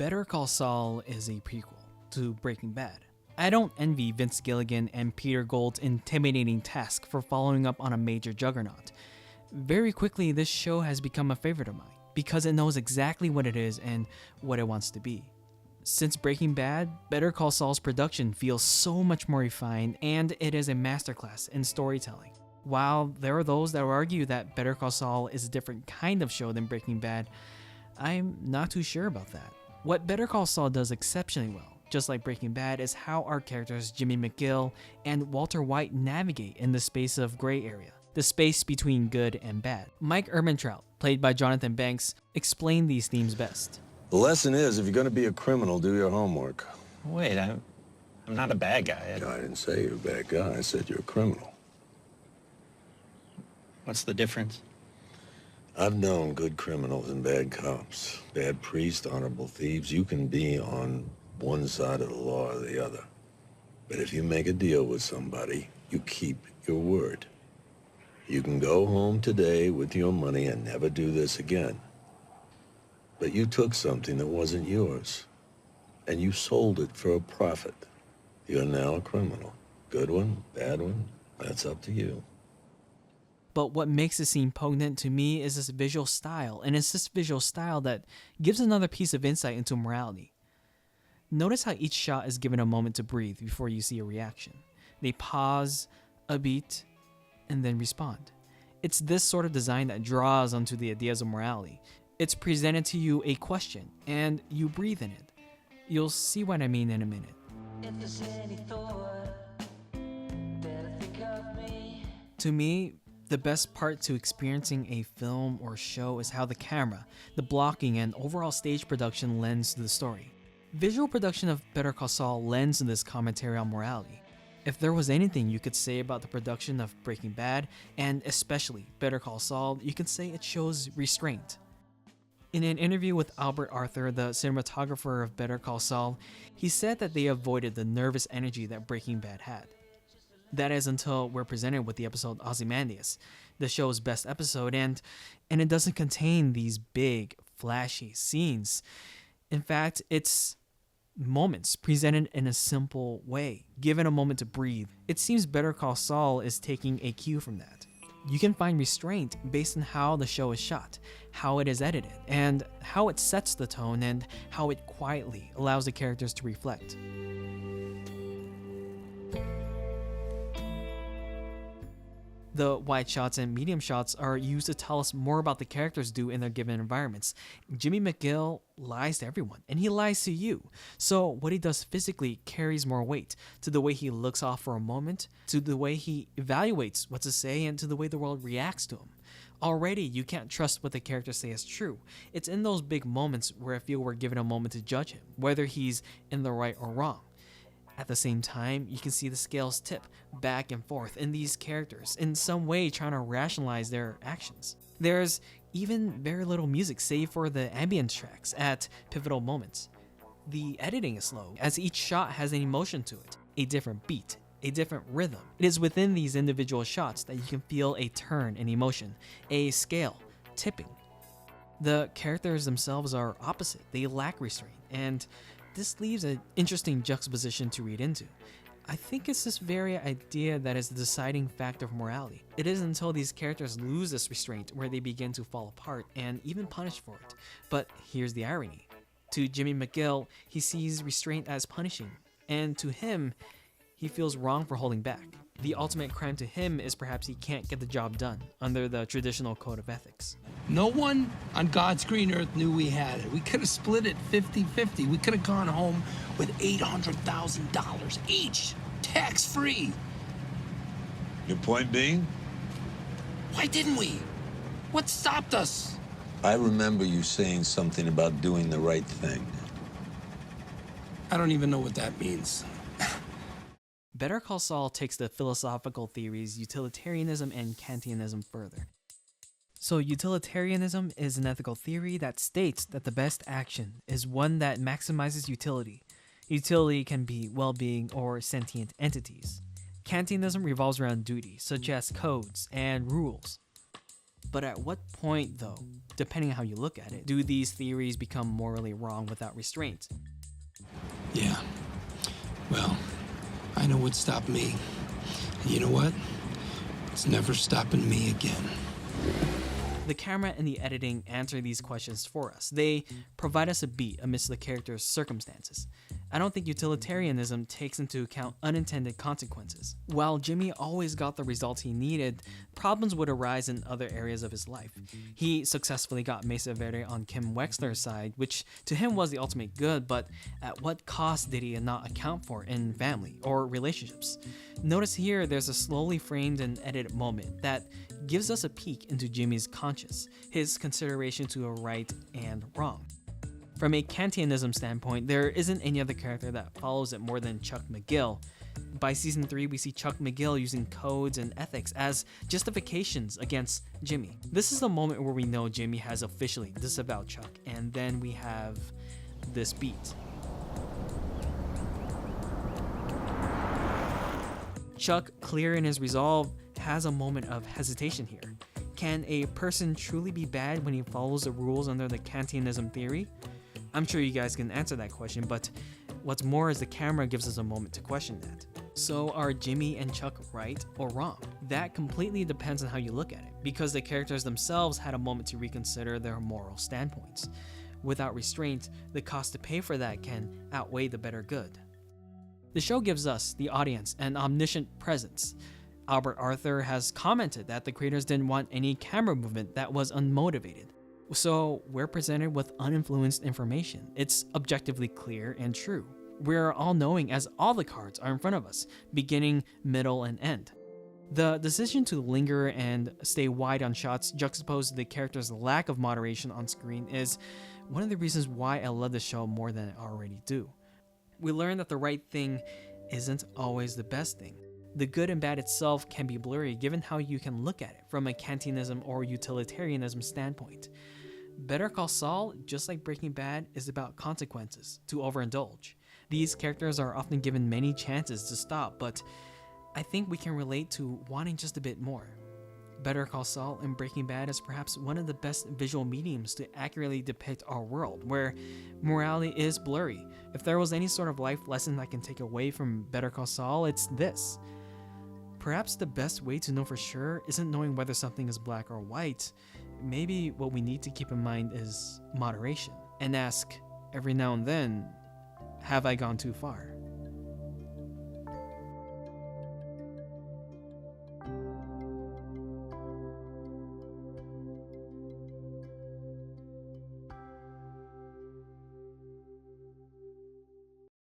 Better Call Saul is a prequel to Breaking Bad. I don't envy Vince Gilligan and Peter Gold's intimidating task for following up on a major juggernaut. Very quickly, this show has become a favorite of mine because it knows exactly what it is and what it wants to be. Since Breaking Bad, Better Call Saul's production feels so much more refined, and it is a masterclass in storytelling. While there are those that will argue that Better Call Saul is a different kind of show than Breaking Bad, I'm not too sure about that. What Better Call Saul does exceptionally well, just like Breaking Bad, is how our characters Jimmy McGill and Walter White navigate in the space of gray area, the space between good and bad. Mike Ehrmantraut, played by Jonathan Banks, explained these themes best. The lesson is, if you're going to be a criminal, do your homework. Wait, I'm not a bad guy. I didn't say you're a bad guy. I said you're a criminal. What's the difference? I've known good criminals and bad cops, bad priests, honorable thieves. You can be on one side of the law or the other. But if you make a deal with somebody, you keep your word. You can go home today with your money and never do this again. But you took something that wasn't yours, and you sold it for a profit. You're now a criminal. Good one, bad one, that's up to you. But what makes the scene poignant to me is this visual style, and it's this visual style that gives another piece of insight into morality. Notice how each shot is given a moment to breathe before you see a reaction. They pause, a beat, and then respond. It's this sort of design that draws onto the ideas of morality. It's presented to you a question, and you breathe in it. You'll see what I mean in a minute. If there's any thought, better think of me. To me, the best part to experiencing a film or show is how the camera, the blocking, and overall stage production lends to the story. Visual production of Better Call Saul lends to this commentary on morality. If there was anything you could say about the production of Breaking Bad, and especially Better Call Saul, you could say it shows restraint. In an interview with Albert Arthur, the cinematographer of Better Call Saul, he said that they avoided the nervous energy that Breaking Bad had. That is until we're presented with the episode Ozymandias, the show's best episode, and it doesn't contain these big, flashy scenes. In fact, it's moments presented in a simple way, given a moment to breathe. It seems Better Call Saul is taking a cue from that. You can find restraint based on how the show is shot, how it is edited, and how it sets the tone and how it quietly allows the characters to reflect. The wide shots and medium shots are used to tell us more about the characters do in their given environments. Jimmy McGill lies to everyone, and he lies to you. So what he does physically carries more weight, to the way he looks off for a moment, to the way he evaluates what to say, and to the way the world reacts to him. Already, you can't trust what the characters say is true. It's in those big moments where I feel we're given a moment to judge him, whether he's in the right or wrong. At the same time, you can see the scales tip back and forth in these characters, in some way trying to rationalize their actions. There's even very little music save for the ambience tracks at pivotal moments. The editing is slow, as each shot has an emotion to it, a different beat, a different rhythm. It is within these individual shots that you can feel a turn in emotion, a scale tipping. The characters themselves are opposite, they lack restraint, and this leaves an interesting juxtaposition to read into. I think it's this very idea that is the deciding factor of morality. It is until these characters lose this restraint where they begin to fall apart and even punished for it. But here's the irony. To Jimmy McGill, he sees restraint as punishing, and to him, he feels wrong for holding back. The ultimate crime to him is perhaps he can't get the job done under the traditional code of ethics. No one on God's green earth knew we had it. We could have split it 50-50. We could have gone home with $800,000 each, tax-free. Your point being? Why didn't we? What stopped us? I remember you saying something about doing the right thing. I don't even know what that means. Better Call Saul takes the philosophical theories utilitarianism and Kantianism further. So utilitarianism is an ethical theory that states that the best action is one that maximizes utility. Utility can be well-being or sentient entities. Kantianism revolves around duty, such as codes and rules. But at what point, though, depending on how you look at it. Do these theories become morally wrong without restraint? Yeah. Well, I know what stopped me. And you know what? It's never stopping me again. The camera and the editing answer these questions for us. They provide us a beat amidst the character's circumstances. I don't think utilitarianism takes into account unintended consequences. While Jimmy always got the results he needed, problems would arise in other areas of his life. He successfully got Mesa Verde on Kim Wexler's side, which to him was the ultimate good, but at what cost did he not account for in family or relationships? Notice here there's a slowly framed and edited moment that gives us a peek into Jimmy's conscience, his consideration to a right and wrong. From a Kantianism standpoint, there isn't any other character that follows it more than Chuck McGill. By season 3, we see Chuck McGill using codes and ethics as justifications against Jimmy. This is the moment where we know Jimmy has officially disavowed Chuck, and then we have this beat. Chuck, clear in his resolve, has a moment of hesitation here. Can a person truly be bad when he follows the rules under the Kantianism theory? I'm sure you guys can answer that question, but what's more is the camera gives us a moment to question that. So are Jimmy and Chuck right or wrong? That completely depends on how you look at it, because the characters themselves had a moment to reconsider their moral standpoints. Without restraint, the cost to pay for that can outweigh the better good. The show gives us, the audience, an omniscient presence. Albert Arthur has commented that the creators didn't want any camera movement that was unmotivated. So we're presented with uninfluenced information. It's objectively clear and true. We're all knowing as all the cards are in front of us, beginning, middle, and end. The decision to linger and stay wide on shots juxtaposed to the character's lack of moderation on screen is one of the reasons why I love the show more than I already do. We learn that the right thing isn't always the best thing. The good and bad itself can be blurry given how you can look at it from a Kantianism or utilitarianism standpoint. Better Call Saul, just like Breaking Bad, is about consequences, to overindulge. These characters are often given many chances to stop, but I think we can relate to wanting just a bit more. Better Call Saul and Breaking Bad is perhaps one of the best visual mediums to accurately depict our world, where morality is blurry. If there was any sort of life lesson I can take away from Better Call Saul, it's this. Perhaps the best way to know for sure isn't knowing whether something is black or white. Maybe what we need to keep in mind is moderation, and ask every now and then, have I gone too far?